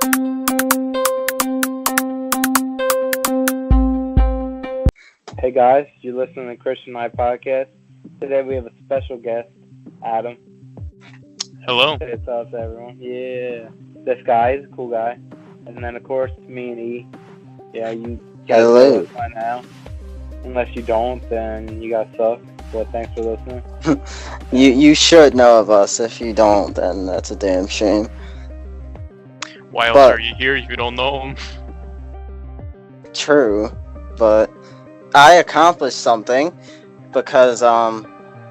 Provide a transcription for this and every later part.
Hey guys, you're listening to Cristian Inferno podcast. Today we have a special guest, Adam. Hello. Say what's up to everyone. Yeah. This guy is a cool guy. And then of course me and E. Yeah, you guys know us by now. Unless you don't, then you guys suck. But thanks for listening. You should know of us. If you don't, then that's a damn shame. Why else are you here if you don't know him? True, but I accomplished something because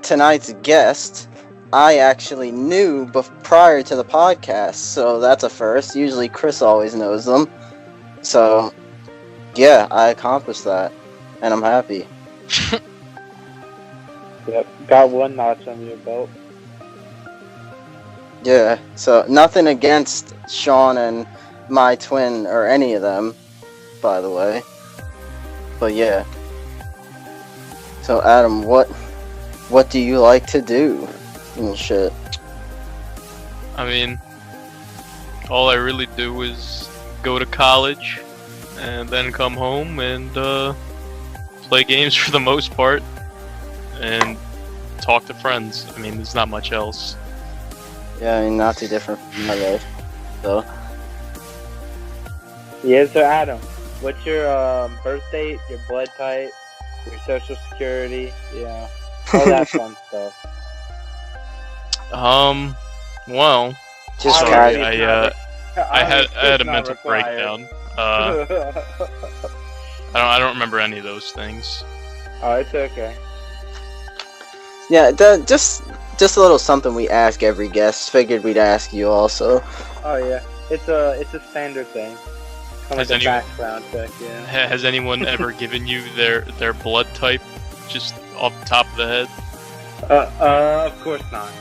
tonight's guest I actually knew prior to the podcast, so that's a first. Usually Chris always knows them. So yeah, I accomplished that, and I'm happy. Yep, got one notch on your belt. Yeah, so nothing against Sean and my twin or any of them, by the way. But yeah. So Adam, what do you like to do and shit? I mean, all I really do is go to college and then come home and play games for the most part and talk to friends. I mean, there's not much else. Yeah, I mean, not too different from my life. So. Yeah, so Adam, what's your birth date, your blood type, your social security, yeah, all that fun stuff? Well, just sorry, I had a mental breakdown. I don't remember any of those things. Oh, it's okay. Yeah, just a little something we ask every guest. Figured we'd ask you also. Oh yeah, it's a standard thing. Kind of like a background check, yeah. Has anyone ever given you their blood type, just off the top of the head? Of course not.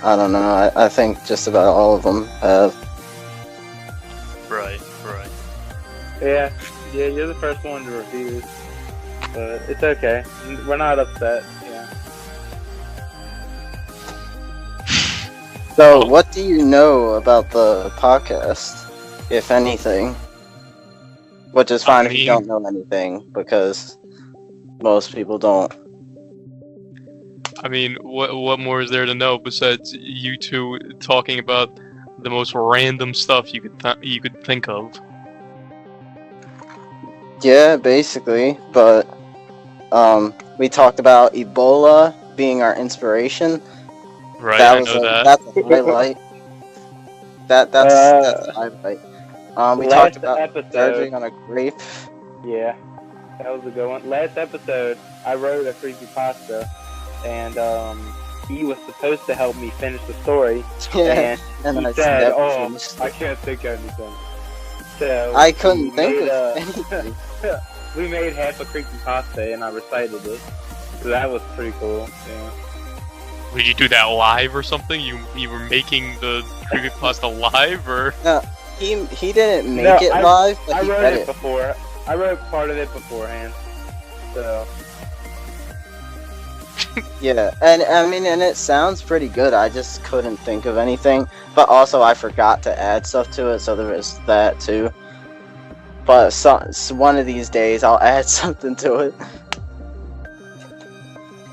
I don't know. I think just about all of them have. Right. Yeah, you're the first one to refuse, but it's okay. We're not upset. Yeah. So, what do you know about the podcast, if anything? Which is fine if you don't know anything, because most people don't. I mean, what more is there to know besides you two talking about the most random stuff you could think of? Yeah, basically, but we talked about Ebola being our inspiration. Right, I know that. That's a highlight. That's a highlight. We talked about surging on a grape. Yeah, that was a good one. Last episode, I wrote a creepypasta, and he was supposed to help me finish the story. Yeah, and he said, I can't think of anything. So I couldn't think of anything. We made half a creepypasta, and I recited it. So that was pretty cool, yeah. Did you do that live or something? You were making the creepypasta live, or? No, he didn't make it live, but he read it before. I wrote part of it beforehand, so. Yeah, and I mean, and it sounds pretty good. I just couldn't think of anything, but also I forgot to add stuff to it, so there was that too. But one of these days I'll add something to it.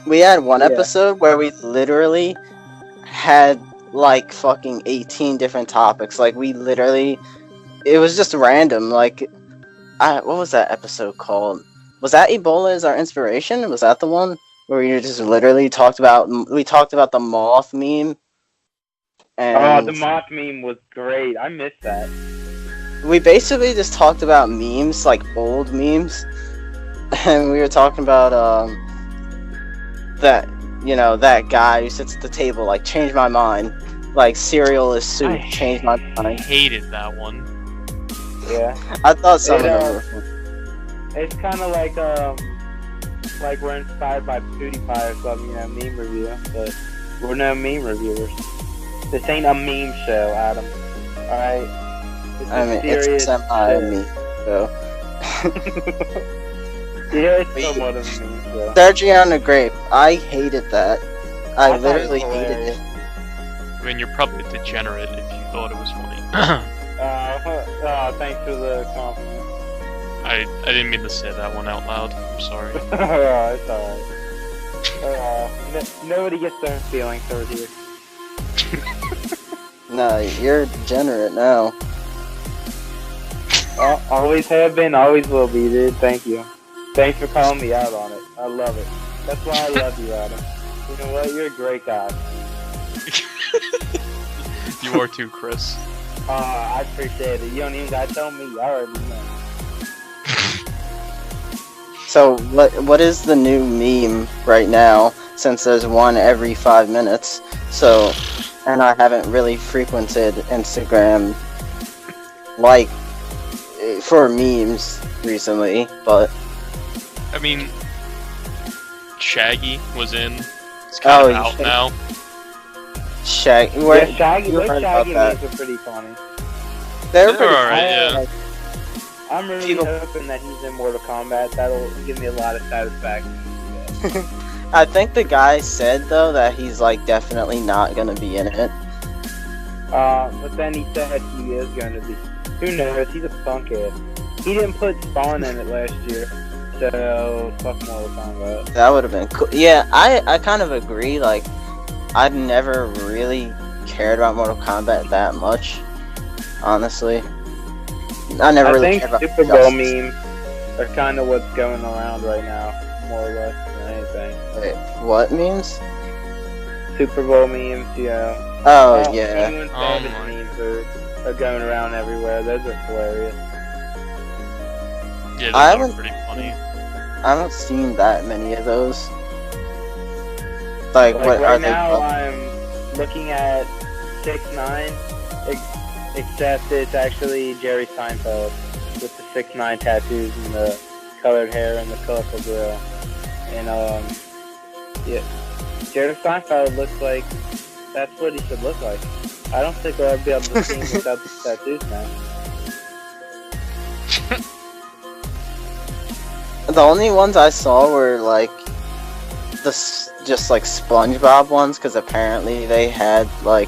We had one episode where we literally had like fucking 18 different topics. Like we literally, it was just random. Like, what was that episode called? Was that Ebola is our inspiration? Was that the one where we just literally talked about the moth meme? And the moth meme was great. I missed that. We basically just talked about memes, like old memes, and we were talking about that guy who sits at the table, like, change my mind, like cereal is soup, change my mind. I hated that one. Yeah, I thought some of them were. It's kind of like we're inspired by PewDiePie or something, meme review, but we're no meme reviewers. This ain't a meme show, Adam. All right. I mean, it's semi-me, so. Yeah, it's somewhat of a meme, so. Surgery on the grape. I hated that. I literally hated it. I mean, you're probably a degenerate if you thought it was funny. Thanks for the compliment. I didn't mean to say that one out loud. I'm sorry. It's alright. Nobody gets their feelings hurt here. No, you're degenerate now. Always have been, always will be, dude. Thank you. Thanks for calling me out on it. I love it. That's why I love you, Adam. You know what? You're a great guy. You are too, Chris. I appreciate it. You don't even gotta tell me. I already know. So, what is the new meme right now, since there's one every 5 minutes, so, and I haven't really frequented Instagram, like, for memes recently, but... I mean, Shaggy was in. It's kind of out now. Shaggy, those Shaggy memes are pretty funny. They're pretty alright, yeah. I'm really hoping that he's in Mortal Kombat. That'll give me a lot of satisfaction. I think the guy said, though, that he's, like, definitely not gonna be in it. But then he said he is gonna be. Who knows? He's a punkhead. He didn't put Spawn in it last year, so fuck Mortal Kombat. That would have been cool. Yeah, I kind of agree, like, I've never really cared about Mortal Kombat that much, honestly. I think Super Bowl memes are kind of what's going around right now, more or less than anything. Wait, what memes? Super Bowl memes, yeah. Oh, yeah. Even Savage memes are going around everywhere. Those are hilarious. Yeah, those are pretty funny. I haven't seen that many of those. Like what right are now, they? I'm looking at 6ix9ine. Except it's actually Jerry Seinfeld with the 6ix9ine tattoos and the colored hair and the colorful grill. And yeah, Jerry Seinfeld looks like that's what he should look like. I don't think I'll ever be able to see him without the tattoos now. The only ones I saw were like just like SpongeBob ones, because apparently they had like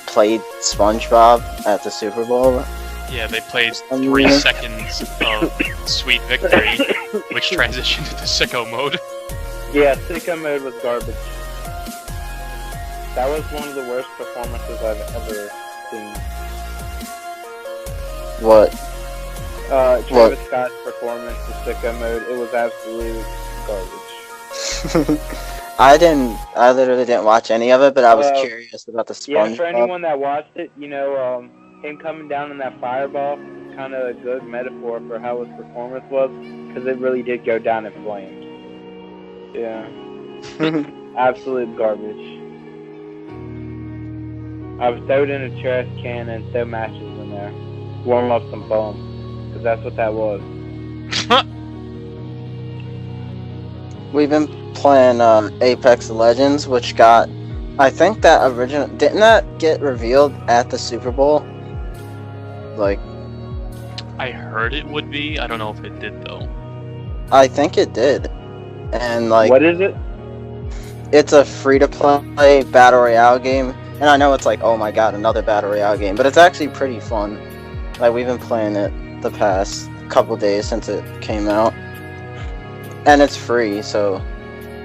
played SpongeBob at the Super Bowl. Yeah, they played 3 seconds of Sweet Victory, which transitioned to sicko mode. Yeah, sicko mode was garbage. That was one of the worst performances I've ever seen. What? Travis Scott's performance in sicko mode, it was absolute garbage. I literally didn't watch any of it, but I was curious about the SpongeBob. Yeah, for anyone that watched it, you know, him coming down in that fireball, kind of a good metaphor for how his performance was, because it really did go down in flames. Yeah. Absolute garbage. I was thrown in a trash can and throw matches in there. Warm up some bums, because that's what that was. We've been playing Apex Legends, which got, I think that didn't that get revealed at the Super Bowl? Like, I heard it would be. I don't know if it did though. I think it did. And like, what is it? It's a free-to-play battle royale game, and I know it's like, oh my god, another battle royale game, but it's actually pretty fun. Like, we've been playing it the past couple days since it came out. And it's free, so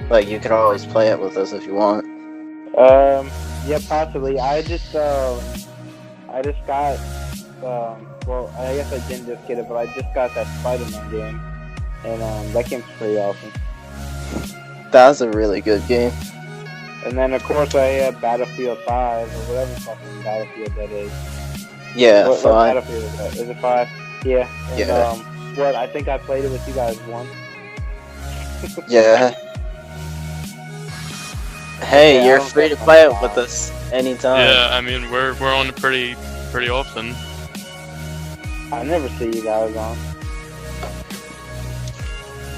like you could always play it with us if you want. Yeah, possibly. I just got well, I guess I didn't just get it, but I just got that Spider-Man game, and that game's pretty awesome. That's a really good game. And then of course I have Battlefield 5 or whatever fucking Battlefield that is. Yeah, what 5. Battlefield is that? Is it 5? Yeah. And, yeah. What? I think I played it with you guys once. Yeah. Hey, yeah, you're free to play it with us anytime. Yeah, I mean we're on it pretty often. I never see you guys on.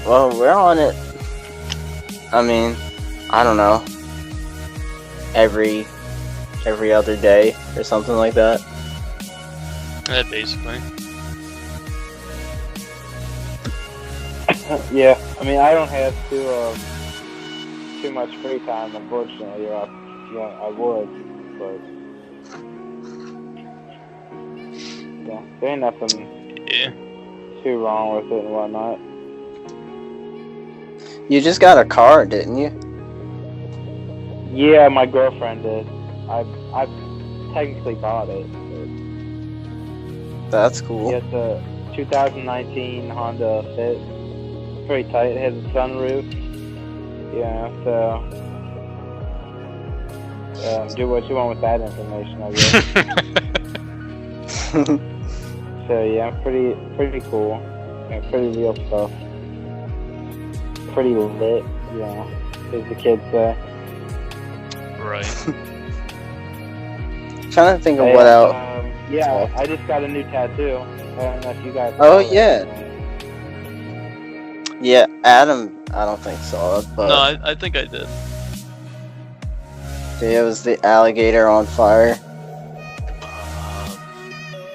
Well, we're on it. I mean, I don't know. Every other day or something like that. Yeah, basically. Yeah, I mean, I don't have too much free time, unfortunately. Or I would, but Yeah, there ain't nothing too wrong with it and whatnot. You just got a car, didn't you? Yeah, my girlfriend did. I technically bought it. That's cool. It's a 2019 Honda Fit. It's pretty tight. It has a sunroof. Yeah, so do what you want with that information, I guess. So yeah, pretty cool. Yeah, pretty real stuff. Pretty lit, yeah, as the kids say. Right. Trying to think of what else. Yeah, I just got a new tattoo. I don't know if you guys. Oh yeah. Yeah, Adam. I don't think so. But No, I think I did. it was the alligator on fire.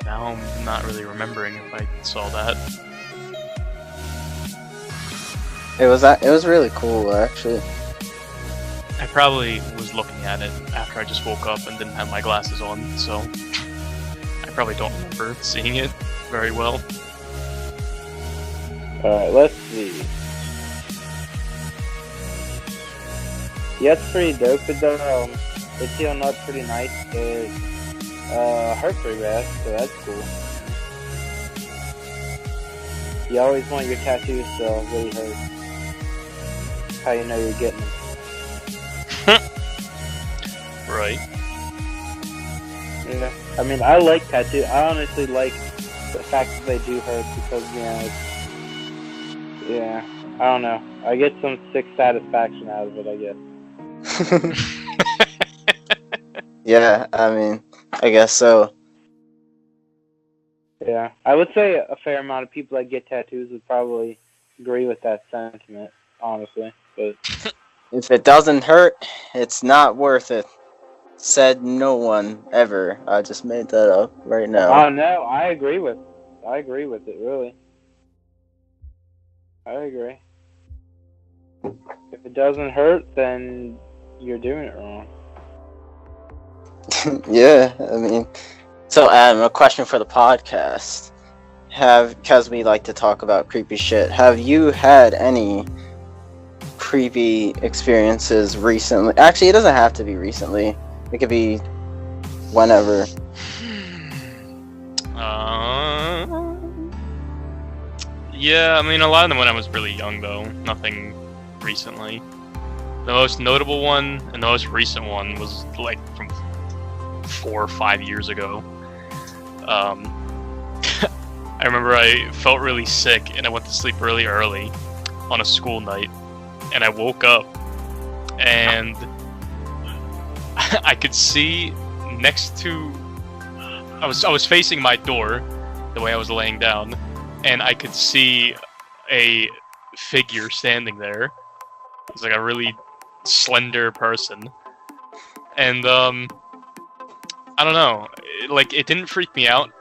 Now I'm not really remembering if I saw that. It was really cool actually. I probably was looking at it after I just woke up and didn't have my glasses on, so I probably don't remember seeing it very well. Alright, let's see. Yeah, it's pretty dope. It's healing up pretty nice. It hurt pretty bad, so that's cool. You always want your tattoos to really hurt. How you know you're getting them. Right. Yeah. I mean, I like tattoos. I honestly like the fact that they do hurt because, you know, yeah, I don't know. I get some sick satisfaction out of it, I guess. Yeah, I mean, I guess so. Yeah, I would say a fair amount of people that get tattoos would probably agree with that sentiment, honestly. But If it doesn't hurt, it's not worth it. Said no one ever. I just made that up right now. oh no, I agree with it, really. I agree. If it doesn't hurt, then you're doing it wrong. Yeah, I mean. So, Adam, a question for the podcast. Because we like to talk about creepy shit, have you had any creepy experiences recently? Actually, it doesn't have to be recently. It could be whenever. Yeah, I mean, a lot of them when I was really young, though. Nothing recently. The most notable one and the most recent one was like from 4 or 5 years ago. I remember I felt really sick and I went to sleep really early on a school night, and I woke up and I could see next to I was facing my door the way I was laying down, and I could see a figure standing there. It was like a really slender person, and I don't know, it didn't freak me out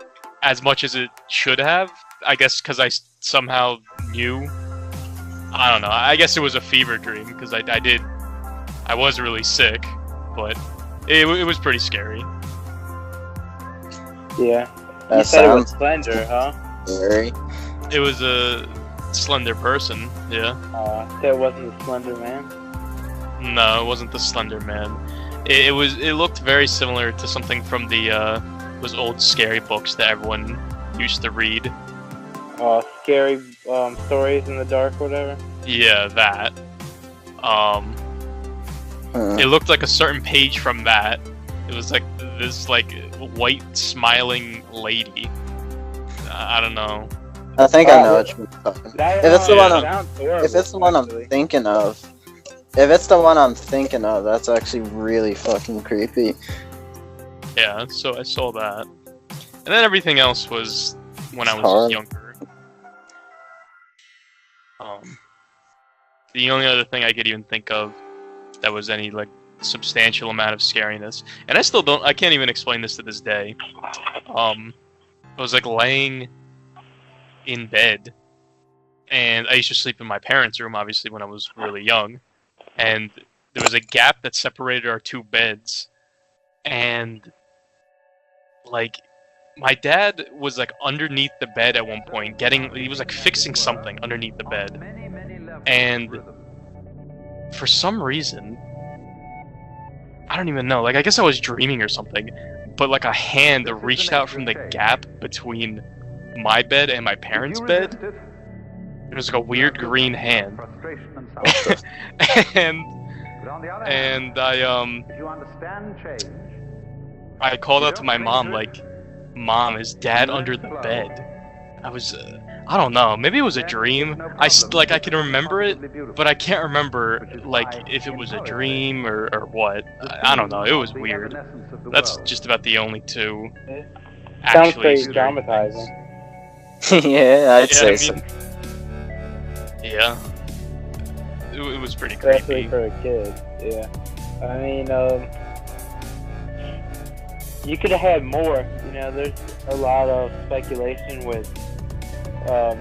as much as it should have. I guess because I somehow knew. I don't know. I guess it was a fever dream because I was really sick, but it was pretty scary. Yeah. That You said it was sounds slender, huh? scary. It was a slender person, yeah. So it wasn't a slender man? No, it wasn't the Slender Man. It looked very similar to something from those old scary books that everyone used to read. Scary stories in the dark, whatever? Yeah, that. It looked like a certain page from that. It was like this white smiling lady. I don't know. I think I know what you're talking about. If it's the one I'm actually. thinking of, if it's the one I'm thinking of, that's actually really fucking creepy. Yeah, so I saw that. And then everything else was when I was hard. younger. The only other thing I could even think of that was any substantial amount of scariness, and I can't even explain this to this day. I was laying in bed, and I used to sleep in my parents' room, obviously, when I was really young, and there was a gap that separated our two beds, and my dad was like underneath the bed at one point, he was like fixing something underneath the bed, and for some reason, I don't even know, like I guess I was dreaming or something, but like a hand reached out from the gap between my bed and my parents' bed. It was like a weird green hand. and I called out to my mom, like, Mom, is Dad under the bed? I was, I don't know, maybe it was a dream. I can remember it, but I can't remember, like, if it was a dream or what. I don't know, it was weird. That's just about the only two. Sounds pretty traumatizing. Yeah, I'd say so. Yeah. It was pretty Especially creepy. for a kid, yeah. I mean, you could have had more. You know, there's a lot of speculation with,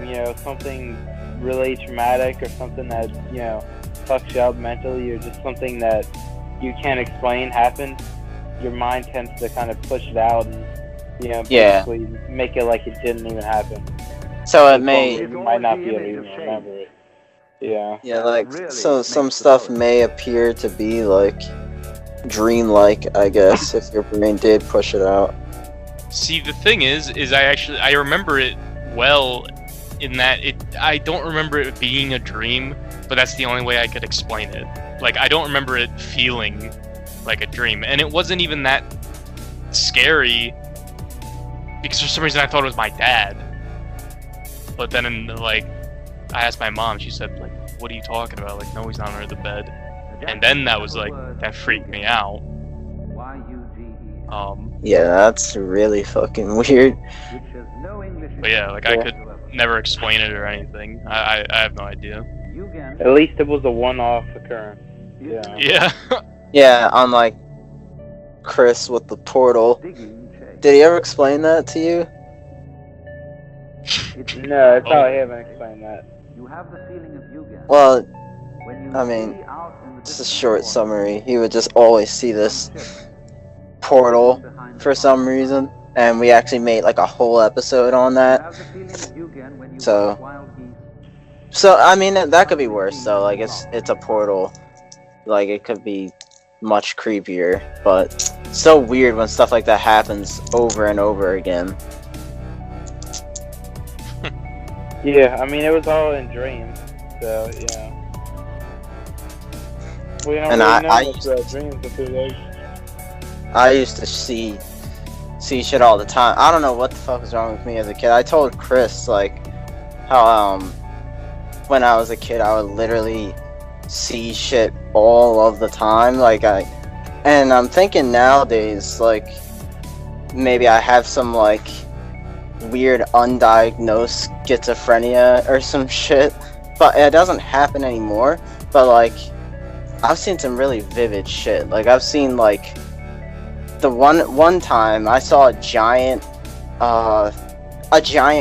you know, something really traumatic or something that, you know, fucks you up mentally or just something that you can't explain happened. Your mind tends to kind of push it out and, you know, basically make it like it didn't even happen. So it may... You might not be able to even remember it. Yeah. Yeah, like, so some stuff may appear to be, like, dreamlike, I guess, if your brain did push it out. See, the thing is I remember it well in that I don't remember it being a dream, but that's the only way I could explain it. Like, I don't remember it feeling like a dream, and it wasn't even that scary because for some reason I thought it was my dad. But then, like, I asked my mom, she said, like, what are you talking about? Like, no, he's not under the bed. And then that was, like, that freaked me out. Yeah, that's really fucking weird. But yeah, like, I could never explain it or anything. I have no idea. At least it was a one-off occurrence. Yeah. Yeah. Yeah, unlike Chris with the portal. Did he ever explain that to you? No, I probably haven't explained that. Well, I mean, it's a short summary. He would just always see this portal for some reason, and we actually made like a whole episode on that. So I mean, that could be worse though. Like, it's a portal. Like, it could be much creepier, but it's so weird when stuff like that happens over and over again. Yeah, I mean, it was all in dreams, so, yeah. We don't really know much about dreams, but they're like... I used to see shit all the time. I don't know what the fuck was wrong with me as a kid. I told Chris, like, how, when I was a kid, I would literally see shit all of the time, and I'm thinking nowadays, like, maybe I have some, like, weird undiagnosed schizophrenia or some shit, but it doesn't happen anymore. But like, I've seen some really vivid shit. Like, I've seen, like, the one time I saw a giant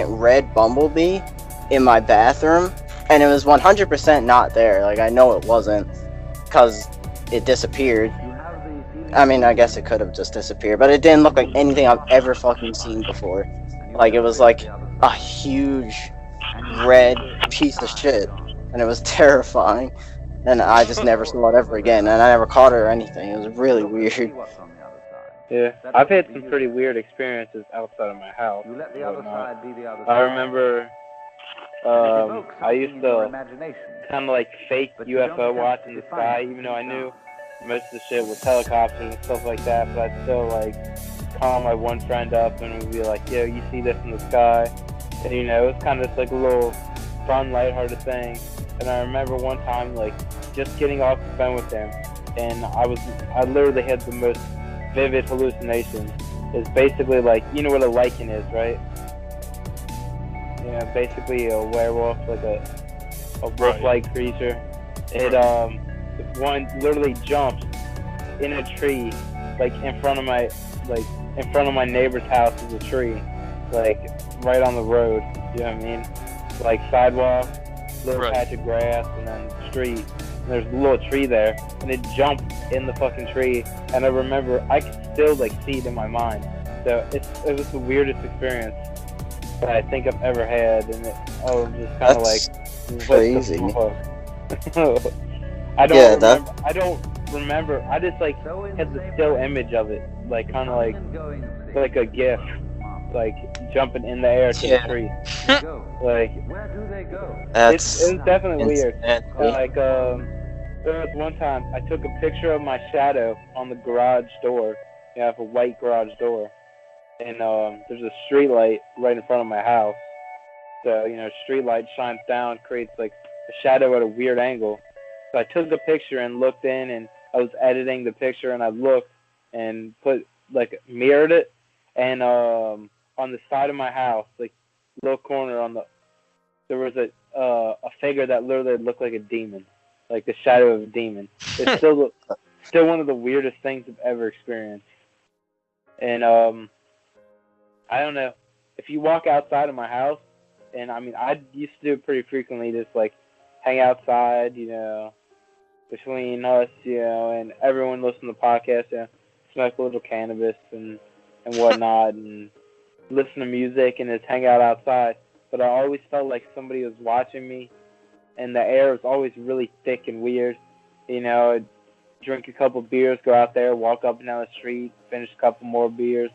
red bumblebee in my bathroom, and it was 100% not there. Like, I know it wasn't, because it disappeared. I mean, I guess it could have just disappeared, but it didn't look like anything I've ever fucking seen before. Like, it was like a huge red piece of shit, and it was terrifying, and I just never saw it ever again, and I never caught it or anything. It was really weird. Yeah, I've had some pretty weird experiences outside of my house. I remember I used to kind of like fake UFO watch in the sky, even though I knew most of the shit was helicopters and stuff like that, but I'd still, like, call my one friend up and we'd be like, yo, you see this in the sky? And, you know, it was kind of just like a little fun, lighthearted thing. And I remember one time, like, just getting off the phone with him, and I literally had the most vivid hallucination. It's basically like, you know what a lichen is, right? You know, basically a werewolf, like a wolf-like creature. It, one literally jumped in a tree, like, in front of my neighbor's house is a tree, like, right on the road, you know what I mean? Like, sidewalk, little patch of grass, and then street, and there's a little tree there, and it jumped in the fucking tree, and I remember, I could still, like, see it in my mind, So it was the weirdest experience that I think I've ever had, and I was just kind of like, crazy. What the fuck? I don't remember. I just like had the still image of it, like kind of like a GIF, like jumping in the air to the tree. Like it was definitely weird. Like there was one time I took a picture of my shadow on the garage door. I have a white garage door, and there's a street light right in front of my house. So street light shines down, creates like a shadow at a weird angle. So I took a picture and looked in, and I was editing the picture, and I looked and mirrored it, and on the side of my house, like little corner there was a figure that literally looked like a demon, like the shadow of a demon. It's still one of the weirdest things I've ever experienced. And I don't know, if you walk outside of my house, and I mean I used to do it pretty frequently, just like hang outside, between us, and everyone listening to the podcast, smoke a little cannabis and whatnot, and listen to music and just hang out outside. But I always felt like somebody was watching me, and the air was always really thick and weird. I'd drink a couple beers, go out there, walk up and down the street, finish a couple more beers,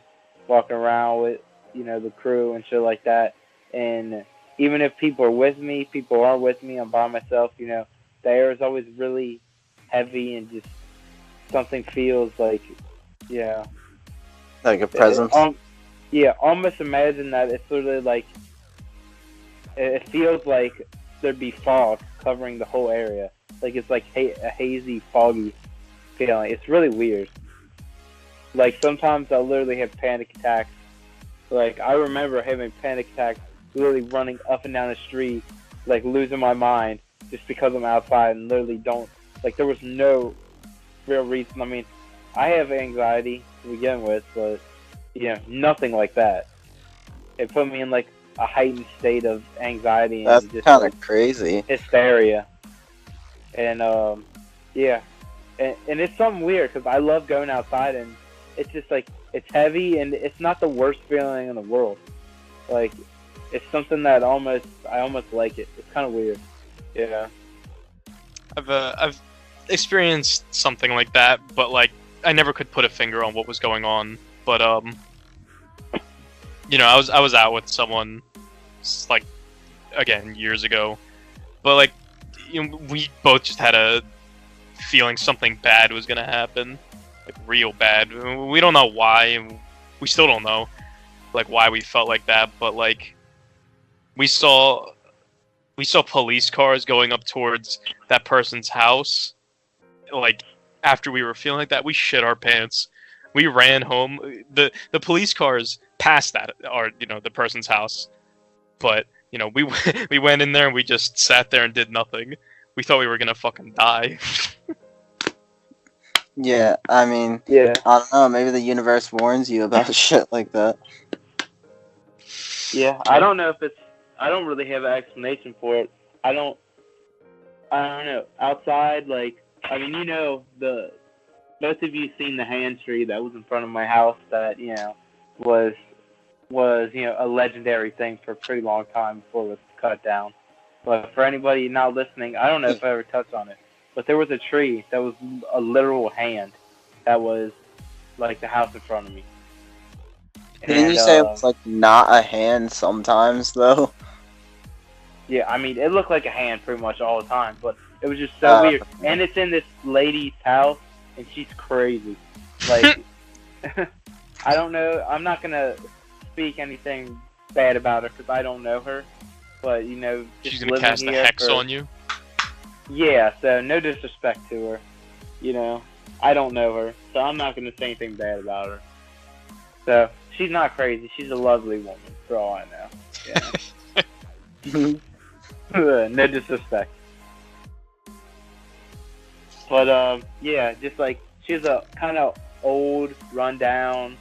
walking around with, the crew and shit like that. And even if people are with me, people aren't with me, I'm by myself, the air is always really heavy and just something feels like, like a presence. Almost imagine that it's literally like, it feels like there'd be fog covering the whole area. Like it's like a hazy, foggy feeling. It's really weird. Like sometimes I'll literally have panic attacks. Like I remember having panic attacks, literally running up and down the street, like losing my mind just because I'm outside and literally there was no real reason. I mean, I have anxiety to begin with, but nothing like that. It put me in like a heightened state of anxiety and that's just kind of crazy hysteria. And and it's something weird because I love going outside, and it's just like it's heavy and it's not the worst feeling in the world. Like it's something that I almost like it. It's kind of weird. Yeah. I've experienced something like that, but like I never could put a finger on what was going on. But I was out with someone like again years ago, but like we both just had a feeling something bad was gonna happen, like real bad. We don't know why, and we still don't know like why we felt like that, but like we saw police cars going up towards that person's house. Like after we were feeling like that, we shit our pants. We ran home. The police cars passed the person's house, but we went in there and we just sat there and did nothing. We thought we were gonna fucking die. Yeah, I mean, I don't know. Maybe the universe warns you about shit like that. Yeah, I don't know if it's. I don't really have an explanation for it. I don't know. Outside, like, I mean, most of you seen the hand tree that was in front of my house that, was a legendary thing for a pretty long time before it was cut down. But for anybody now listening, I don't know if I ever touched on it, but there was a tree that was a literal hand that was like the house in front of me. Didn't you say it was like not a hand sometimes though? Yeah, I mean it looked like a hand pretty much all the time, but it was just so weird. And it's in this lady's house, and she's crazy. Like, I don't know. I'm not gonna speak anything bad about her because I don't know her. But just she's gonna cast a hex on you. Yeah, so no disrespect to her. I don't know her, so I'm not gonna say anything bad about her. So she's not crazy. She's a lovely woman, for all I know. Yeah. No disrespect. But just like she's a kind of old, rundown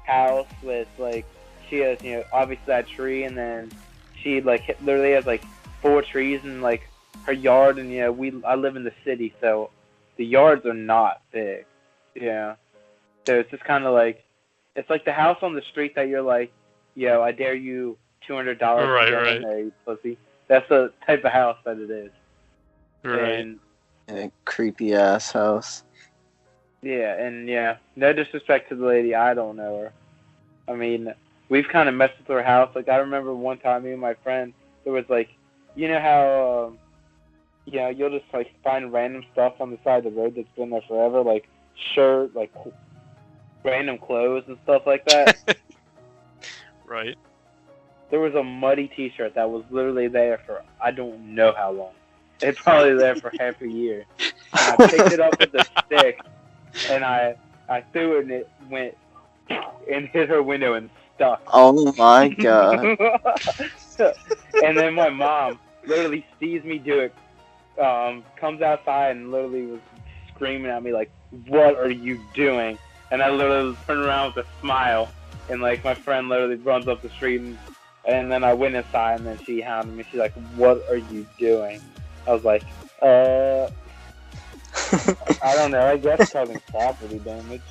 house with like she has obviously that tree, and then she like literally has like 4 trees in like her yard, and I live in the city, so the yards are not big. Yeah, so it's just kind of like It's like the house on the street that you're like, yo, I dare you $200 to get in there, you pussy. That's the type of house that it is. Right. And creepy ass house. Yeah, and no disrespect to the lady, I don't know her. I mean, we've kind of messed with her house. Like, I remember one time, me and my friend, there was like, you know how, you'll just like find random stuff on the side of the road that's been there forever, like shirt, like random clothes and stuff like that. Right. There was a muddy T-shirt that was literally there for I don't know how long. It's probably there for half a year. And I picked it up with a stick, and I threw it, and it went and hit her window and stuck. Oh my god. And then my mom literally sees me do it, comes outside and literally was screaming at me like, "What are you doing?" And I literally turned around with a smile, and like my friend literally runs up the street, and then I went inside, and then she hounded me. She's like, "What are you doing?" I was like, I don't know. I guess causing property damage.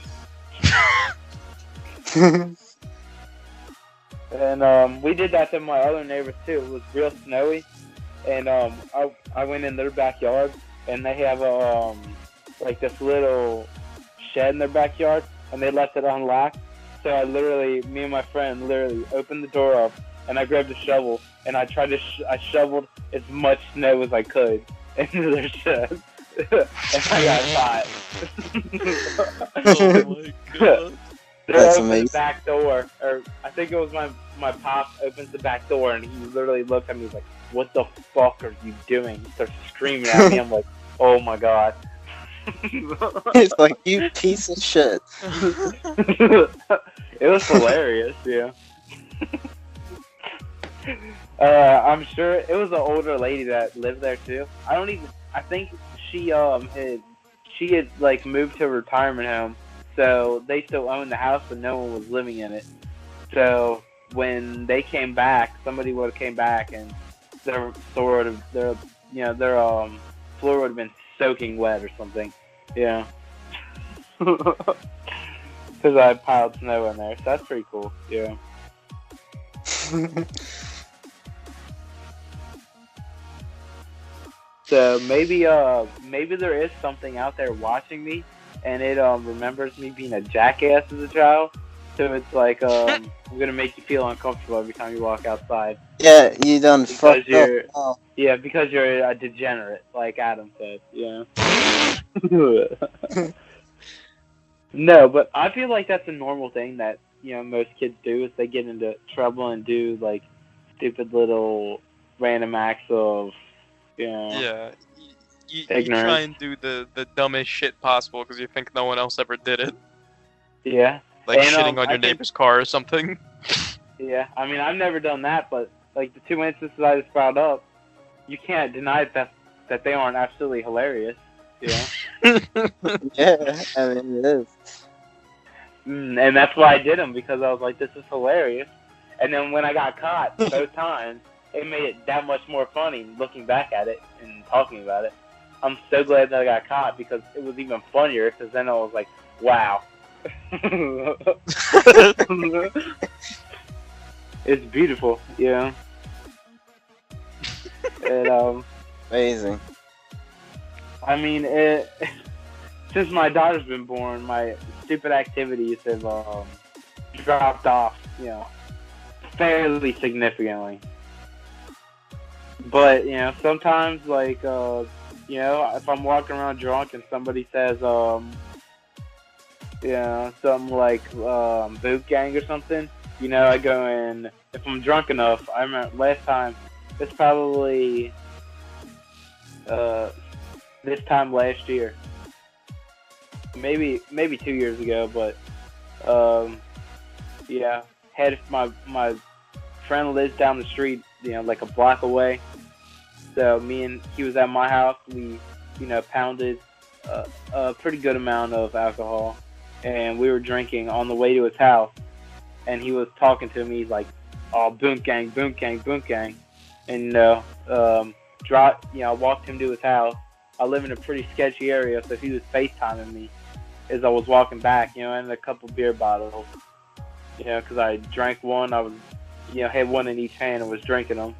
And we did that to my other neighbors too. It was real snowy, and I went in their backyard, and they have like this little shed in their backyard, and they left it unlocked. So me and my friend literally opened the door up, and I grabbed a shovel, and I tried to I shoveled as much snow as I could into their shed, and I got caught. Oh my god. That's opened amazing. the back door, or I think it was my pop opens the back door, and he literally looked at me like, "What the fuck are you doing?" He starts screaming at me. I'm like, "Oh my god." It's like, you piece of shit. It was hilarious, yeah. I'm sure it was an older lady that lived there too. I think she had like moved to a retirement home, so they still owned the house, but no one was living in it. So when they came back, somebody would have came back, and their floor would have been soaking wet or something. Yeah. Because I piled snow in there, so that's pretty cool. Yeah. So maybe there is something out there watching me, and it remembers me being a jackass as a child. So it's like I'm gonna make you feel uncomfortable every time you walk outside. Yeah, you done fucked up. Oh. Yeah, because you're a degenerate, like Adam said. Yeah. No, but I feel like that's a normal thing that most kids do, is they get into trouble and do like stupid little random acts of Yeah. You try and do the dumbest shit possible because you think no one else ever did it. Yeah. Like shitting on your neighbor's car or something. Yeah, I mean, I've never done that, but like the two instances I just brought up, you can't deny that they aren't absolutely hilarious. Yeah. Yeah, I mean, it is. And that's why I did them, because I was like, this is hilarious. And then when I got caught both times, it made it that much more funny looking back at it and talking about it. I'm so glad that I got caught, because it was even funnier, because then I was like, wow. It's beautiful, yeah. And Amazing. I mean, since my daughter's been born, my stupid activities have dropped off, fairly significantly. But sometimes, like, if I'm walking around drunk and somebody says, something like boot gang or something, I go in. If I'm drunk enough, I remember last time. It's probably this time last year, maybe 2 years ago. But had my friend lives down the street, like a block away. So he was at my house. We, pounded a pretty good amount of alcohol, and we were drinking on the way to his house. And he was talking to me like, "Oh, boom gang, boom gang, boom gang," and I walked him to his house. I live in a pretty sketchy area, so he was FaceTiming me as I was walking back, and a couple beer bottles. you know, because I drank one. I was, you know, had one in each hand and was drinking them.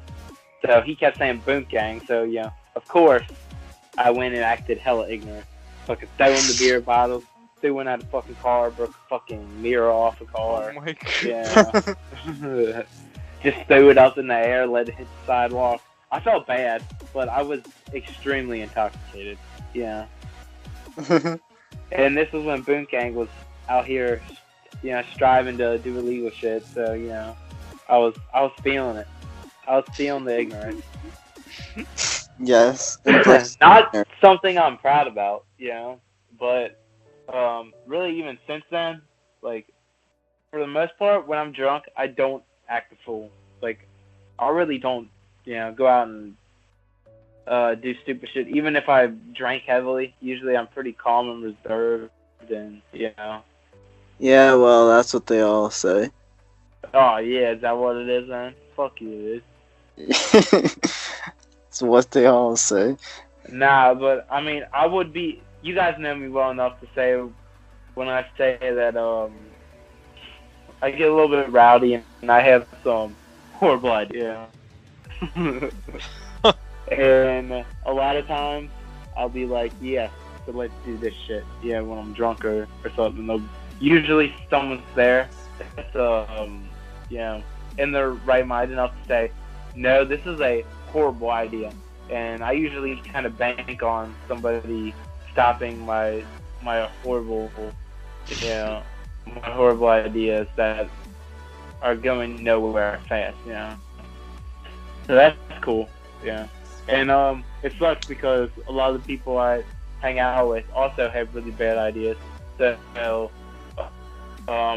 So he kept saying Boom Gang. So, you know, of course, I went and acted hella ignorant. Fucking throwing the beer bottles, threw one out of the fucking car, broke a fucking mirror off the car. Oh my god. Yeah. Just threw it up in the air, let it hit the sidewalk. I felt bad, but I was extremely intoxicated. Yeah. And this was when Boom Gang was out here, you know, striving to do illegal shit. So, you know, I was feeling it. I was feeling the ignorance. Yes. Not something I'm proud about, you know, but really even since then, like, for the most part, when I'm drunk, I don't act a fool. Like, I really don't, you know, go out and do stupid shit. Even if I drank heavily, usually I'm pretty calm and reserved, and, you know. Yeah, well, that's what they all say. Oh, yeah, is that what it is, man? Fuck you, it is. It's what they all say. Nah, but I mean, I would be. You guys know me well enough to say when I say that I get a little bit rowdy and I have some horrible ideas. And a lot of times I'll be like, yeah, so let's do this shit. Yeah, when I'm drunk or something. Usually someone's there that's you know, in their right mind enough to say, no, this is a horrible idea. And I usually kind of bank on somebody stopping my horrible, you know, my horrible ideas that are going nowhere fast, you know. So that's cool, yeah. And it sucks because a lot of the people I hang out with also have really bad ideas. So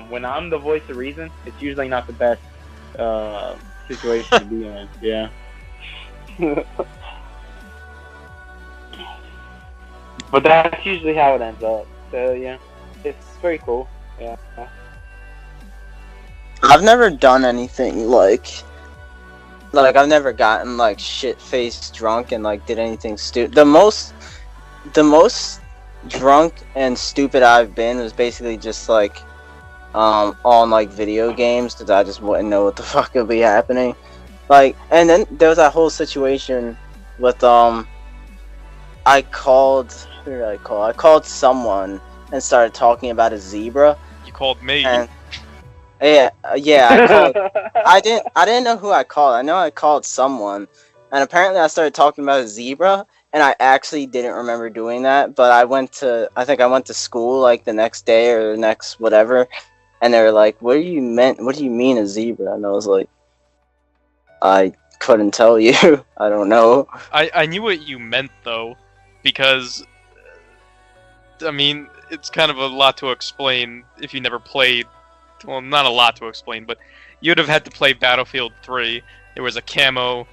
when I'm the voice of reason, it's usually not the best situation to be in, yeah. But that's usually how it ends up. So yeah, it's very cool. Yeah. I've never done anything like I've never gotten like shit-faced drunk and like did anything stupid. The most drunk and stupid I've been was basically just like on like video games, because I just wouldn't know what the fuck would be happening. Like, and then there was that whole situation with I called someone and started talking about a zebra. You called me. And, yeah, I called. I didn't know who I called. I know I called someone, and apparently I started talking about a zebra, and I actually didn't remember doing that. But I think I went to school like the next day or the next whatever, and they were like, What do you mean a zebra?" And I was like, I couldn't tell you. I don't know. I knew what you meant though, because I mean, it's kind of a lot to explain if you never played. Well, not a lot to explain, but you'd have had to play Battlefield 3. There was a camo.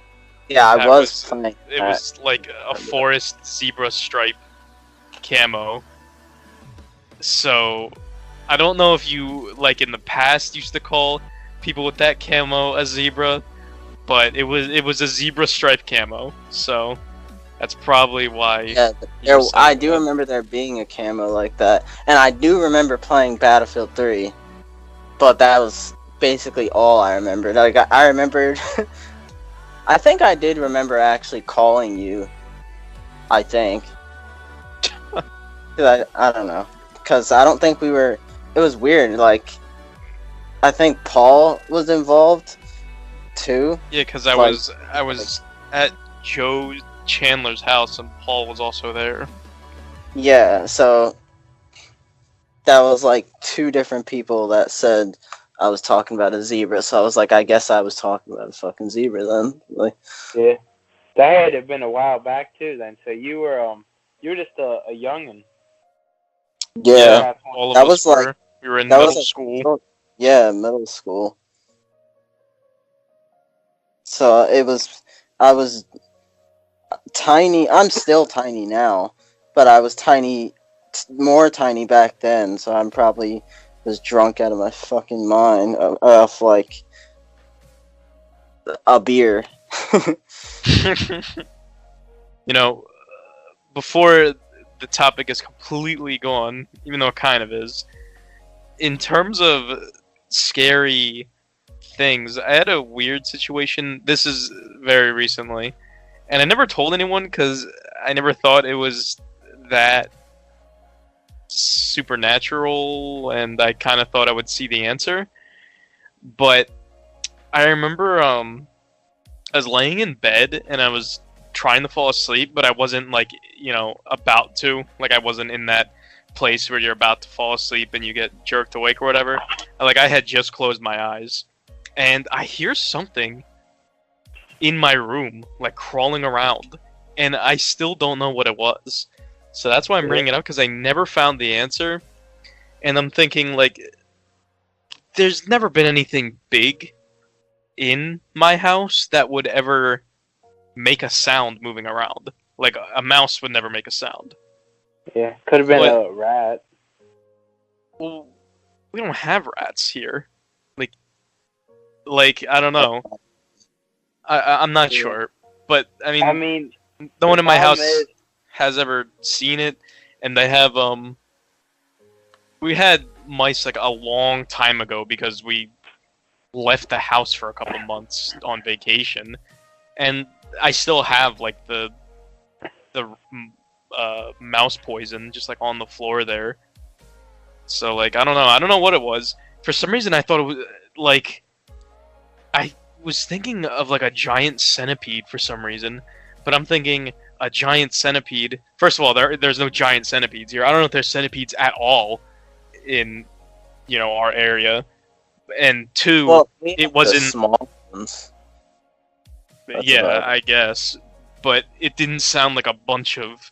Yeah, I was playing. It was like a forest zebra stripe camo. So, I don't know if you, like in the past, used to call people with that camo a zebra, but it was a zebra stripe camo. So, that's probably why. Yeah, I do remember there being a camo like that, and I do remember playing Battlefield 3. But that was basically all I remembered. Like, I remembered... I think I did remember actually calling you. I think. I don't know. Because I don't think we were... It was weird, like... I think Paul was involved, too. Yeah, because I was at Joe Chandler's house, and Paul was also there. Yeah, so... That was like two different people that said I was talking about a zebra, so I was like, I guess I was talking about a fucking zebra then. Like, yeah, that had to have been a while back too. Then, so you were just a youngin. Yeah, all of us were. We were in middle school. Yeah, middle school. So I was tiny. I'm still tiny now, but I was more tiny back then, so I'm probably was drunk out of my fucking mind off like a beer. You know, before the topic is completely gone, even though it kind of is, in terms of scary things. I had a weird situation. This is very recently, and I never told anyone because I never thought it was that supernatural, and I kind of thought I would see the answer. But I remember I was laying in bed and I was trying to fall asleep, but I wasn't like, about to. Like, I wasn't in that place where you're about to fall asleep and you get jerked awake or whatever. Like, I had just closed my eyes and I hear something in my room, like, crawling around, and I still don't know what it was. So that's why I'm bringing it up, because I never found the answer, and I'm thinking, like, there's never been anything big in my house that would ever make a sound moving around. Like, a mouse would never make a sound. Yeah, could have been a rat. Well, we don't have rats here. Like I don't know. I'm not sure, but I mean, no one in my house has ever seen it, and they have we had mice like a long time ago because we left the house for a couple months on vacation, and I still have like the mouse poison just like on the floor there. So like I don't know what it was. For some reason I thought it was like, I was thinking of like a giant centipede for some reason, but I'm thinking a giant centipede. First of all, there's no giant centipedes here. I don't know if there's centipedes at all in our area. And two, it wasn't small ones. Yeah, I guess, but it didn't sound like a bunch of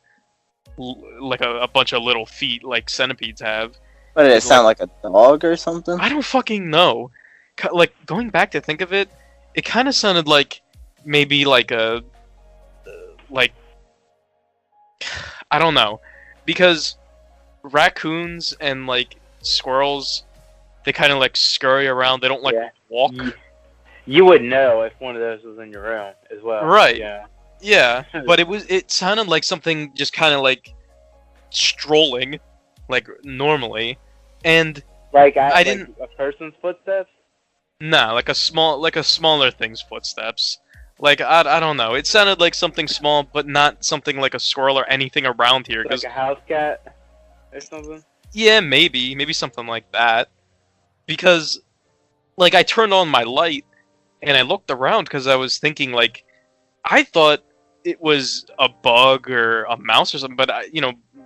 little feet like centipedes have. What did it sound like a dog or something? I don't fucking know. Like, going back to think of it, it kind of sounded like maybe like a I don't know, because raccoons and like squirrels, they kind of like scurry around. They don't like walk. You would know if one of those was in your room as well. Right. Yeah. Yeah, but it sounded like something just kind of like strolling, like normally, and I didn't a person's footsteps. Nah, like a smaller thing's footsteps. Like I don't know. It sounded like something small, but not something like a squirrel or anything around here. Like a house cat or something. Yeah, maybe something like that. Because, like, I turned on my light and I looked around because I was thinking, like, I thought it was a bug or a mouse or something, but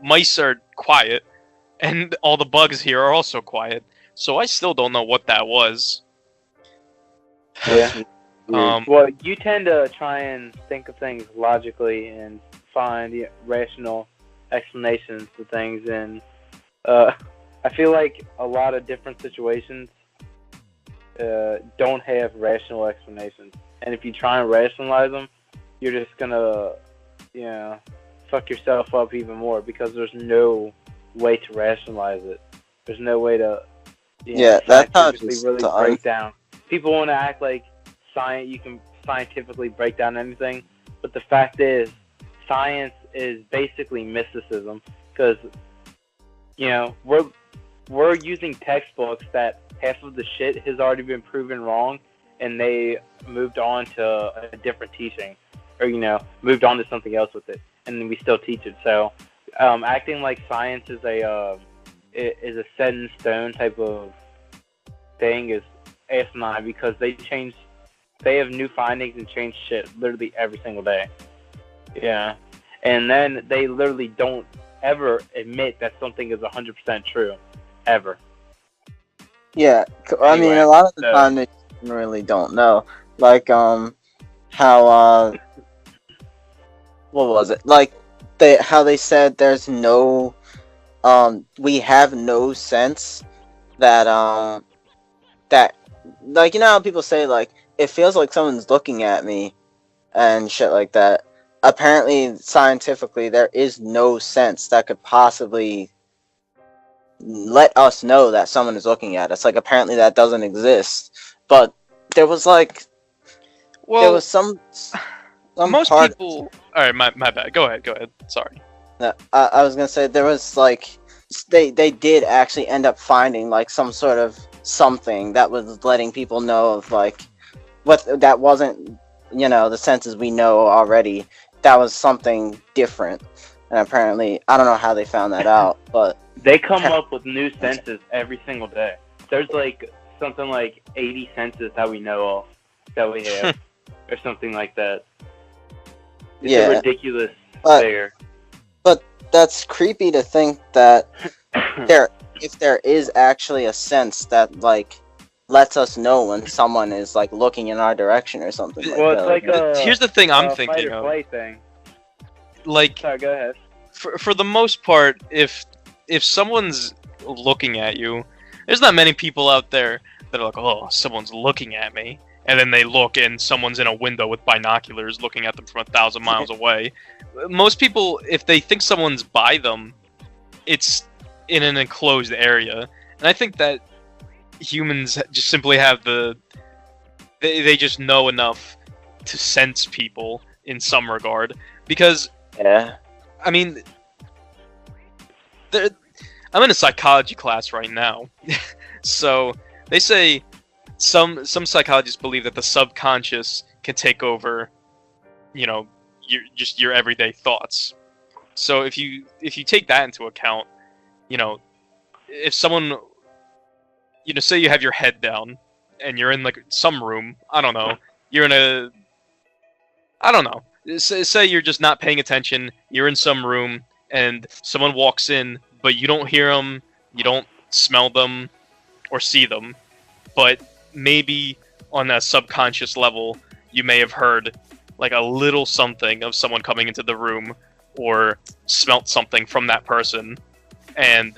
mice are quiet, and all the bugs here are also quiet. So I still don't know what that was. Yeah. Well, you tend to try and think of things logically and find rational explanations to things, and I feel like a lot of different situations don't have rational explanations, and if you try and rationalize them, you're just gonna, fuck yourself up even more, because there's no way to rationalize it. There's no way to, that's how it's really break down. People want to act like you can scientifically break down anything, but the fact is, science is basically mysticism, because we're using textbooks that half of the shit has already been proven wrong, and they moved on to a different teaching, or moved on to something else with it, and we still teach it. So acting like science is a set in stone type of thing is asinine, because they have new findings and change shit literally every single day. Yeah. And then they literally don't ever admit that something is 100% true. Ever. Yeah. I mean, a lot of the time they really don't know. Like, how, what was it? Like, how they said there's no, we have no sense that, like, how people say, like, it feels like someone's looking at me and shit like that. Apparently, scientifically, there is no sense that could possibly let us know that someone is looking at us. Like, apparently that doesn't exist. But there was, like, there was some most people... Alright, my bad. Go ahead. Sorry. I was gonna say, there was, like, they did actually end up finding, like, some sort of something that was letting people know of like what that wasn't, the senses we know already. That was something different, and apparently I don't know how they found that out, but they come up with new senses every single day. There's like something like 80 senses that we know of that we have, or something like that. It's a ridiculous figure. But that's creepy to think that if there is actually a sense that like lets us know when someone is like looking in our direction or something. Well, like it's that. like here's the thing I'm thinking of. Fight thing. Like, sorry, go ahead. For the most part, if someone's looking at you, there's not many people out there that are like, oh, someone's looking at me. And then they look and someone's in a window with binoculars looking at them from 1,000 miles away. Most people, if they think someone's by them, it's in an enclosed area. And I think that humans just simply have they just know enough to sense people in some regard. Because, I mean, I'm in a psychology class right now. So, they say some psychologists believe that the subconscious can take over, your everyday thoughts. So if you take that into account, if someone, say you have your head down and you're in like some room, I don't know, say you're just not paying attention, you're in some room and someone walks in, but you don't hear them, you don't smell them or see them, but maybe on a subconscious level, you may have heard like a little something of someone coming into the room or smelt something from that person, and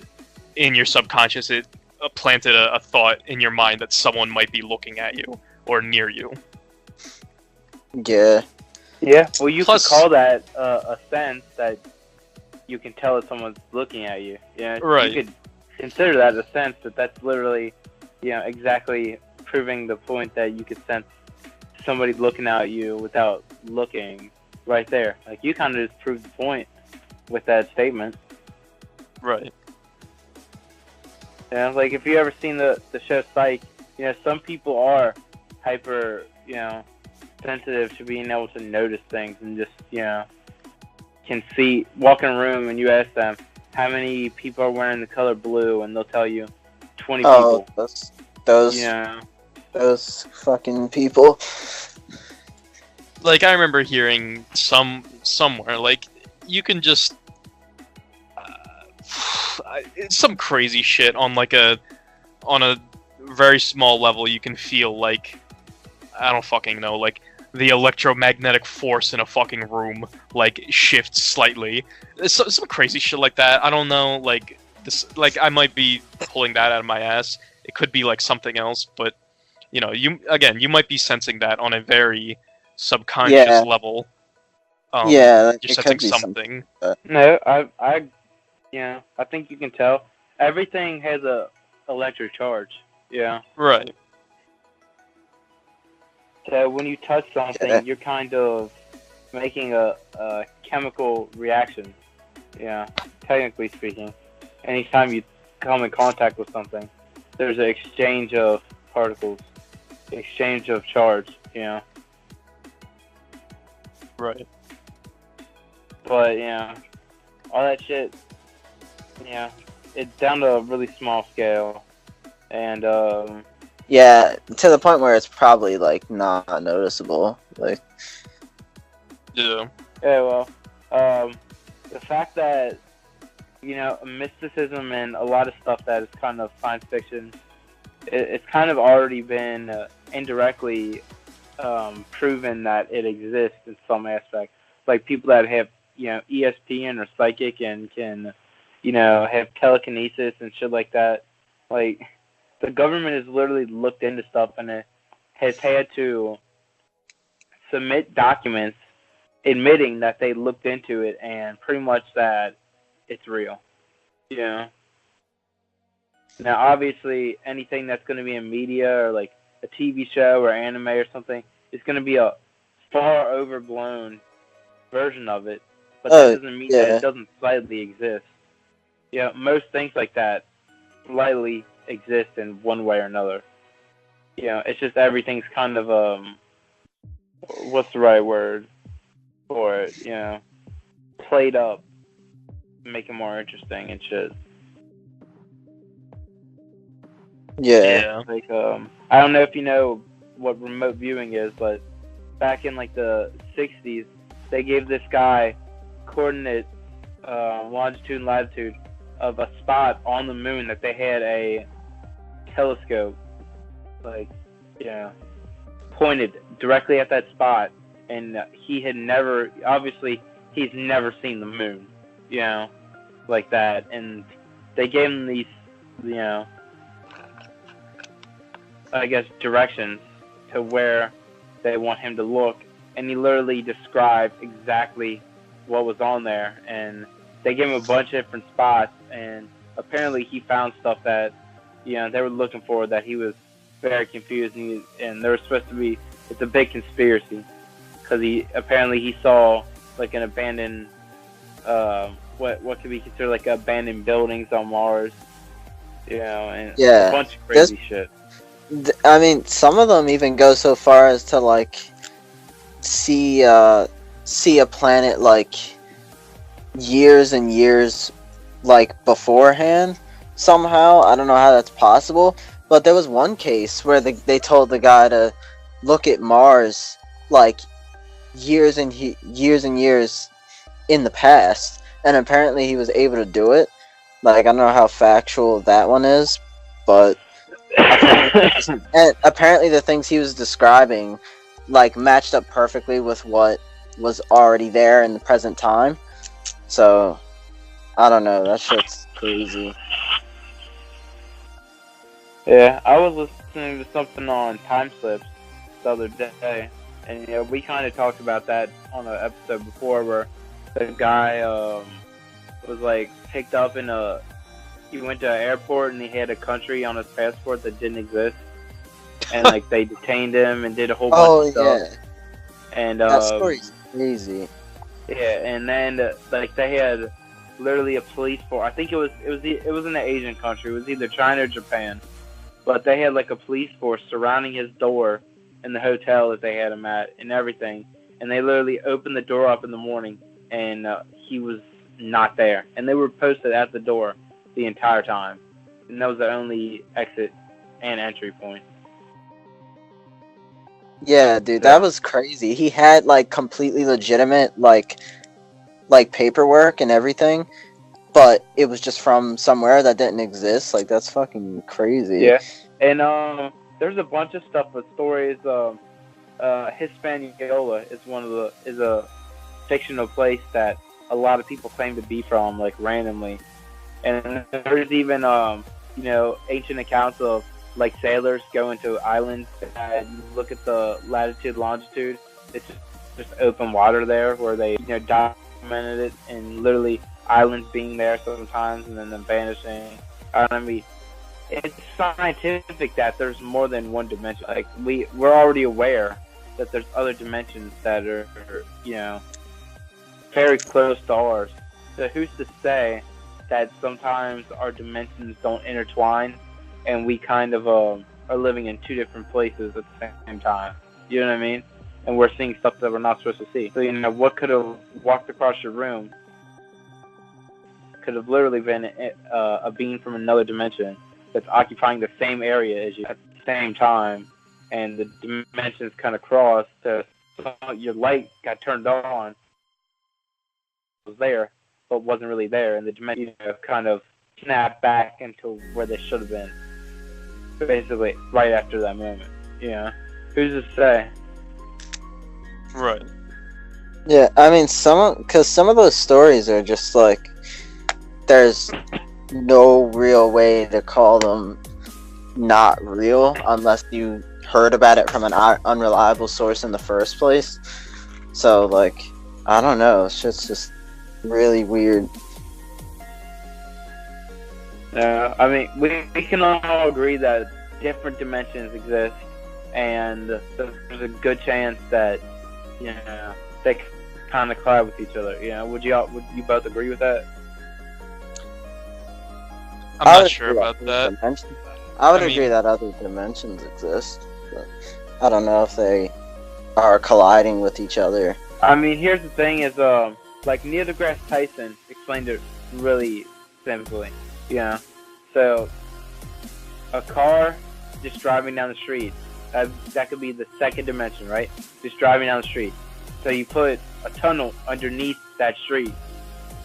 in your subconscious it planted a thought in your mind that someone might be looking at you or near you. Yeah. Well, you could call that a sense that you can tell that someone's looking at you. Right. You could consider that a sense that's literally, exactly proving the point that you could sense somebody looking at you without looking right there. Like, you kind of just proved the point with that statement. Right. Like, if you ever seen the show Psych, some people are hyper, sensitive to being able to notice things and just, can see, walk in a room and you ask them how many people are wearing the color blue, and they'll tell you 20 people. Those fucking people. Like, I remember hearing somewhere, like, you can just it's some crazy shit on a very small level. You can feel like, I don't fucking know, like the electromagnetic force in a fucking room like shifts slightly. Some crazy shit like that. I don't know, like this, like I might be pulling that out of my ass. It could be like something else, but you might be sensing that on a very subconscious level. You're sensing something. No, I think you can tell. Everything has a electric charge. Yeah. Right. So when you touch something, you're kind of making a chemical reaction. Yeah, technically speaking. Anytime you come in contact with something, there's an exchange of particles, exchange of charge, Right. But, all that shit, it's down to a really small scale. And, yeah, to the point where it's probably, like, not noticeable. Like, yeah. Yeah, well, the fact that, mysticism and a lot of stuff that is kind of science fiction, it's kind of already been indirectly proven that it exists in some aspect. Like people that have, ESP or psychic and can, have telekinesis and shit like that. Like, the government has literally looked into stuff and it has had to submit documents admitting that they looked into it and pretty much that it's real. Now, obviously, anything that's going to be in media or like a TV show or anime or something is going to be a far overblown version of it, but that doesn't mean that it doesn't slightly exist. Most things like that slightly exist in one way or another. You know, it's just everything's kind of what's the right word for it? You know, played up, to make it more interesting and shit. Yeah. Like I don't know if you know what remote viewing is, but back in like the 60s, they gave this guy coordinate longitude and latitude of a spot on the moon that they had a telescope, like, you know, pointed directly at that spot, and he had never, obviously, he's never seen the moon, you know, like that, and they gave him these, you know, I guess, directions to where they want him to look, and he literally described exactly what was on there, and they gave him a bunch of different spots, and apparently he found stuff that, you know, they were looking for, that he was very confused, and there was supposed to be, it's a big conspiracy, because he saw like an abandoned, what could be considered like abandoned buildings on Mars, you know, and a bunch of crazy shit. I mean, some of them even go so far as to like see a planet like years and years like beforehand somehow. I don't know how that's possible, but there was one case where they told the guy to look at Mars like years and years in the past, and apparently he was able to do it. Like, I don't know how factual that one is, but apparently the things he was describing like matched up perfectly with what was already there in the present time. So I don't know, that shit's crazy. Yeah, I was listening to something on time slips the other day, and you know, we kind of talked about that on an episode before, where the guy was like picked up in he went to an airport and he had a country on his passport that didn't exist, and like they detained him and did a whole bunch of stuff. Yeah. And that story's crazy. Yeah, and then like they had literally a police force. I think it was in an Asian country. It was either China or Japan, but they had like a police force surrounding his door in the hotel that they had him at and everything. And they literally opened the door up in the morning, and he was not there. And they were posted at the door the entire time, and that was the only exit and entry point. Yeah, dude, that was crazy. He had like completely legitimate like paperwork and everything, but it was just from somewhere that didn't exist. Like, that's fucking crazy. Yeah, and there's a bunch of stuff with stories. Hispaniola is a fictional place that a lot of people claim to be from, like, randomly. And there's even you know, ancient accounts of like sailors going to islands and you look at the latitude, longitude, it's just open water there, where they, you know, documented it, and literally islands being there sometimes and then them vanishing. I mean, it's scientific that there's more than one dimension. Like, we're already aware that there's other dimensions that are, you know, very close to ours. So who's to say that sometimes our dimensions don't intertwine, and we kind of are living in two different places at the same time. You know what I mean? And we're seeing stuff that we're not supposed to see. So, you know, what could have walked across your room could have literally been a being from another dimension that's occupying the same area as you at the same time, and the dimensions kind of crossed. So your light got turned on, was there, but wasn't really there, and the dimension, you know, kind of snapped back into where they should have been, basically right after that moment. You know, who's to say? Right. Yeah, I mean, because some of those stories are just like, there's no real way to call them not real unless you heard about it from an unreliable source in the first place. So, like, I don't know, it's just really weird. I mean, we can all agree that different dimensions exist, and there's a good chance that, you know, they kind of collide with each other. You know, would you both agree with that? I'm not sure about that. I would agree that other dimensions exist, but I don't know if they are colliding with each other. I mean, here's the thing: is like Neil deGrasse Tyson explained it really simply. You know, so a car just driving down the street, that could be the second dimension, right? Just driving down the street. So you put a tunnel underneath that street,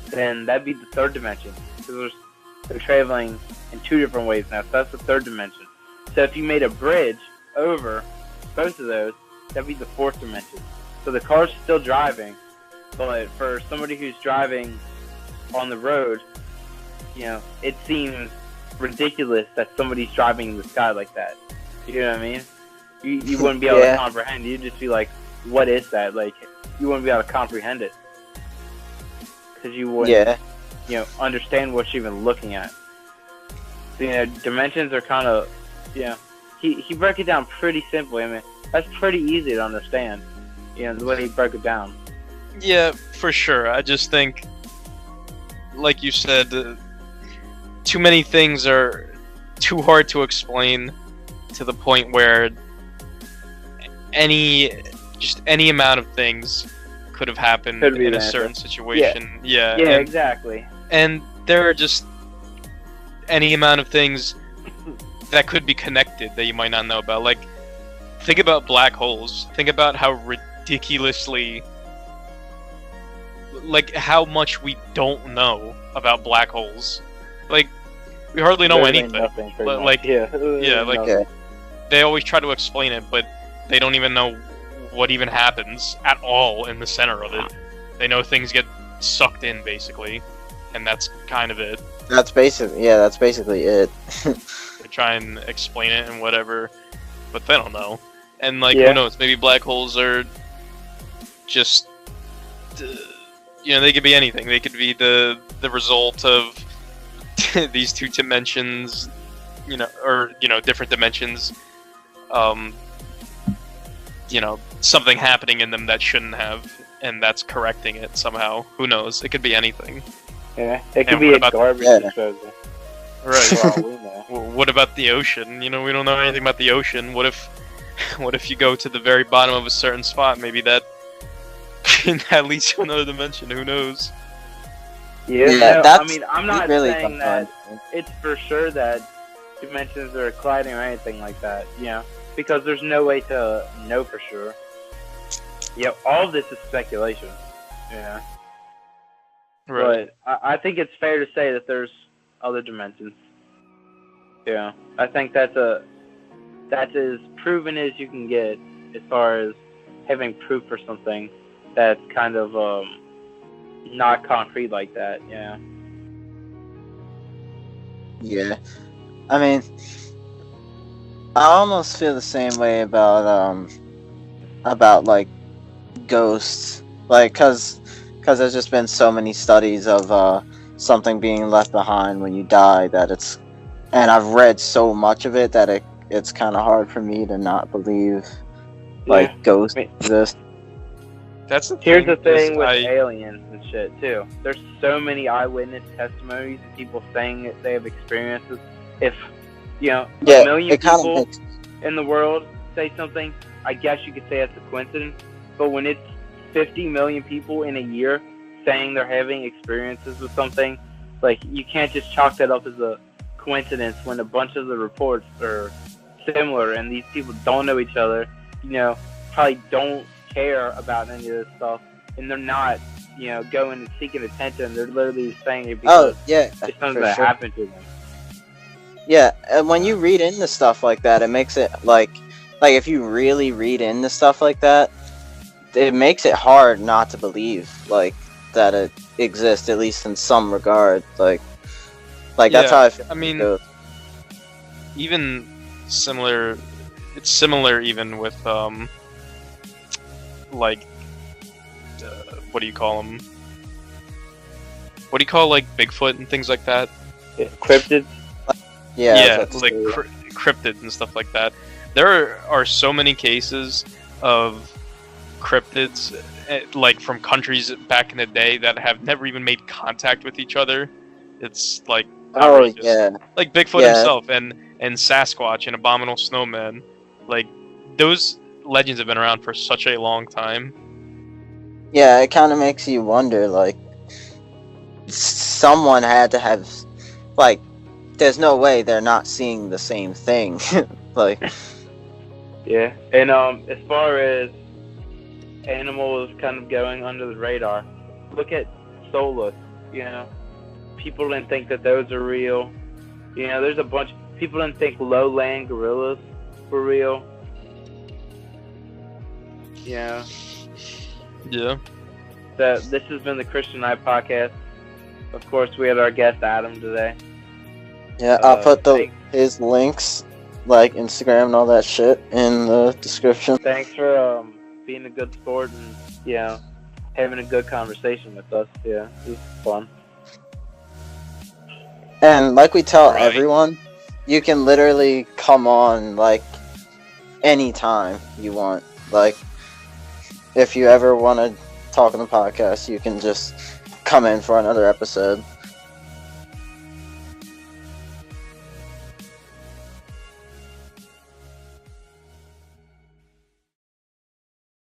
then that'd be the third dimension. So they're traveling in two different ways now. So that's the third dimension. So if you made a bridge over both of those, that'd be the fourth dimension. So the car's still driving, but for somebody who's driving on the road, you know, it seems ridiculous that somebody's driving in the sky like that. You know what I mean? You wouldn't be able to comprehend. You'd just be like, what is that? Like, you wouldn't be able to comprehend it. Because you wouldn't, you know, understand what you're even looking at. So, you know, dimensions are kind of, you know, he broke it down pretty simply. I mean, that's pretty easy to understand, you know, the way he broke it down. Yeah, for sure. I just think, like you said, too many things are too hard to explain to the point where any amount of things could have happened in a certain situation. Yeah, exactly. And there are just any amount of things that could be connected that you might not know about. Like, think about black holes. Think about how ridiculously, like, how much we don't know about black holes. Like, we hardly know anything. Like, they always try to explain it, but they don't even know what even happens at all in the center of it. They know things get sucked in, basically, and that's kind of it. That's basically it. They try and explain it and whatever, but they don't know. And, like, who knows? Maybe black holes are just, you know, they could be anything. They could be the result of these two dimensions, you know, or, you know, different dimensions, you know, something happening in them that shouldn't have, and that's correcting it somehow. Who knows? It could be anything. Yeah, it could be a garbage disposal. Right. What about the ocean? You know, we don't know anything about the ocean. What if you go to the very bottom of a certain spot? Maybe that leads to another dimension. Who knows? Yeah, no, I mean, I'm not really saying that it's for sure that dimensions are colliding or anything like that, you know, because there's no way to know for sure. Yeah, all of this is speculation. Yeah. Right. But I think it's fair to say that there's other dimensions. Yeah. I think that's as proven as you can get as far as having proof for something that's kind of not concrete like that, yeah. Yeah. I mean, I almost feel the same way about like ghosts, like cause there's just been so many studies of something being left behind when you die and I've read so much of it that it's kind of hard for me to not believe like ghosts exist. Here's the thing with aliens and shit too. There's so many eyewitness testimonies of people saying that they have experiences. If you know a million people in the world say something, I guess you could say it's a coincidence. But when it's 50 million people in a year saying they're having experiences with something, like, you can't just chalk that up as a coincidence when a bunch of the reports are similar and these people don't know each other, you know, probably don't care about any of this stuff, and they're not, you know, going and seeking attention. They're literally saying it because it's something that happened to them. Yeah, and when you read into stuff like that, it makes it like if you really read into stuff like that, it makes it hard not to believe like that it exists, at least in some regard. Like that's how I feel. I mean, even similar. It's similar even with like what do you call them? What do you call, like, Bigfoot and things like that? Cryptids. Yeah, like cryptids and stuff like that. There are so many cases of cryptids, like, from countries back in the day that have never even made contact with each other. It's like outrageous. Like Bigfoot himself, and and Sasquatch and Abominable Snowman. Like, those legends have been around for such a long time. Yeah, it kind of makes you wonder, like, someone had to have, like, there's no way they're not seeing the same thing. Like, yeah. And as far as animals kind of going under the radar, look at soulless. You know, people didn't think that those are real. You know, there's a bunch. People didn't think lowland gorillas were real. Yeah. Yeah. So this has been the Christian Night Podcast. Of course, we had our guest Adam today. Yeah, I'll put his links, like Instagram and all that shit, in the description. Thanks for being a good sport and, you know, having a good conversation with us. Yeah, it was fun. And like we tell everyone, you can literally come on, like, anytime you want. Like, if you ever want to talk on the podcast, you can just come in for another episode.